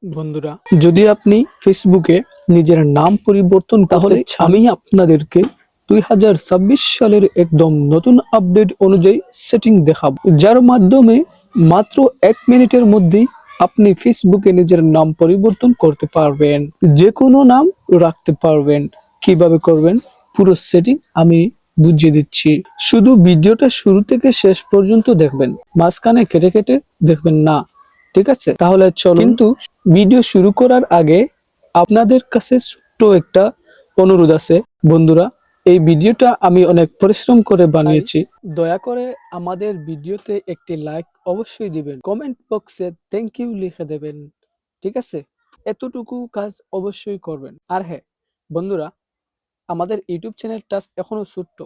বন্ধুরা, যদি আপনি ফেসবুকে নিজের নাম পরিবর্তন তাহলে আমি আপনাদেরকে 2026 সালের একদম নতুন আপডেট অনুযায়ী সেটিং দেখাবো, যার মাধ্যমে মাত্র 1 মিনিটের মধ্যেই আপনি ফেসবুকে নিজের নাম পরিবর্তন করতে পারবেন, যে কোনো নাম রাখতে পারবেন। কিভাবে করবেন পুরো সেটিং আমি বুঝিয়ে দিচ্ছি। শুধু ভিডিওটা শুরু থেকে শেষ পর্যন্ত দেখবেন, মাঝখানে কেটে কেটে দেখবেন না। ঠিক আছে, তাহলে চলো। কিন্তু ভিডিও শুরু করার আগে আপনাদের কাছে ছোট্ট একটা অনুরোধ আছে। বন্ধুরা, এই ভিডিওটা আমি অনেক পরিশ্রম করে বানিয়েছি, দয়া করে আমাদের ভিডিওতে একটি লাইক অবশ্যই দিবেন, কমেন্ট বক্সে থ্যাংক ইউ লিখে দেবেন। ঠিক আছে, এতটুকু কাজ অবশ্যই করবেন। আর হ্যাঁ বন্ধুরা, আমাদের ইউটিউব চ্যানেলটা এখনো ছোট্ট,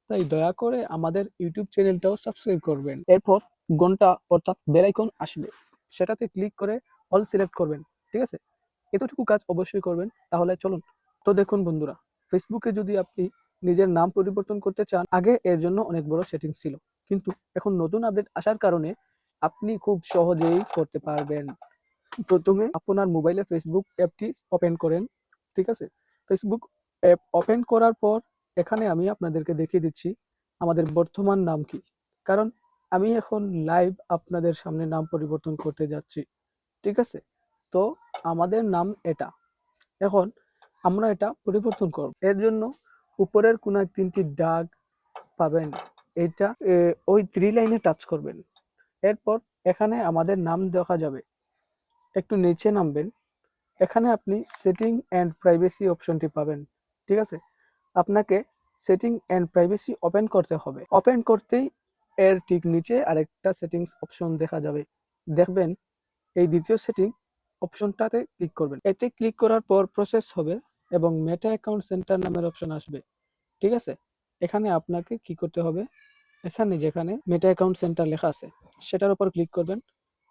তাই দয়া করে আমাদের ইউটিউব চ্যানেলটাও সাবস্ক্রাইব করবেন। এরপর ঘন্টা অর্থাৎ বেল আইকন আসবে, সেটাতে ক্লিক করে অল সিলেক্ট করবেন। ঠিক আছে, এতটুকু কাজ অবশ্যই করবেন। তাহলে চলুন। তো দেখুন বন্ধুরা, ফেসবুকে যদি আপনি নিজের নাম পরিবর্তন করতে চান, আগে এর জন্য অনেক বড় সেটিংস ছিল, কিন্তু এখন নতুন আপডেট আসার কারণে আপনি খুব সহজেই করতে পারবেন। প্রথমে আপনার মোবাইলে ফেসবুক অ্যাপটি ওপেন করেন। ঠিক আছে, ফেসবুক অ্যাপ ওপেন করার পর এখানে আমি আপনাদেরকে দেখিয়ে দিচ্ছি আমাদের বর্তমান নাম কি, কারণ আমি এখন লাইভ আপনাদের সামনে নাম পরিবর্তন করতে যাচ্ছি। ঠিক আছে, তো আমাদের নাম এটা। এখন আমরা এটা পরিবর্তন করব, এর জন্য উপরের কোনায় 3টি দাগ পাবেন, এটা ওই 3 লাইনে টাচ করবেন। এরপর এখানে আমাদের নাম দেখা যাবে, একটু নিচে নামবেন, এখানে আপনি সেটিং অ্যান্ড প্রাইভেসি অপশনটি পাবেন। ঠিক আছে, আপনাকে সেটিং অ্যান্ড প্রাইভেসি ওপেন করতে হবে। ওপেন করতেই এর ঠিক নিচে আরেকটা সেটিংস অপশন দেখা যাবে, দেখবেন এই দ্বিতীয় সেটিং অপশনটাতে ক্লিক করবেন। এতে ক্লিক করার পর প্রসেস হবে এবং মেটা অ্যাকাউন্ট সেন্টার নামের অপশন আসবে। ঠিক আছে, এখানে আপনাকে কি করতে হবে, এখানে যেখানে মেটা অ্যাকাউন্ট সেন্টার লেখা আছে সেটার উপর ক্লিক করবেন।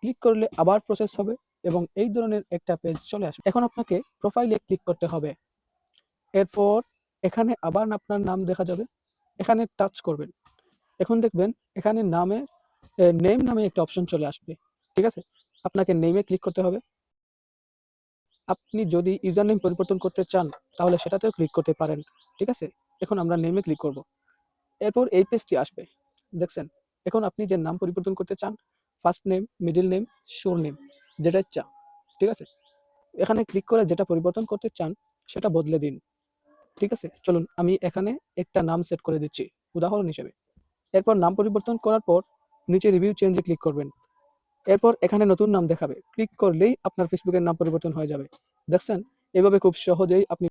ক্লিক করলে আবার প্রসেস হবে এবং এই ধরনের একটা পেজ চলে আসবে। এখন আপনাকে প্রোফাইলে ক্লিক করতে হবে। এরপর এখানে আবার আপনার নাম দেখা যাবে, এখানে টাচ করবেন। এখন দেখবেন এখানে নেম নামে একটা অপশন চলে আসবে। ঠিক আছে, আপনাকে নেমে ক্লিক করতে হবে। আপনি যদি ইউজার নেম পরিবর্তন করতে চান তাহলে সেটাতেও ক্লিক করতে পারেন। ঠিক আছে, এখন আমরা নেমে ক্লিক করব। এরপর এই পেজটি আসবে, দেখছেন। এখন আপনি যে নাম পরিবর্তন করতে চান, ফার্স্ট নেম, মিডল নেম, শোর নেম, যেটা ইচ্ছা। ঠিক আছে, এখানে ক্লিক করে যেটা পরিবর্তন করতে চান সেটা বদলে দিন। ঠিক আছে, চলুন আমি এখানে একটা নাম সেট করে দিচ্ছি উদাহরণ হিসেবে। এরপর নাম পরিবর্তন করার পর নিচে রিভিউ চেঞ্জে ক্লিক করবেন। এরপর এখানে নতুন নাম দেখাবে, ক্লিক করলেই আপনার ফেসবুকের নাম পরিবর্তন হয়ে যাবে। দেখছেন, এভাবে খুব সহজেই আপনি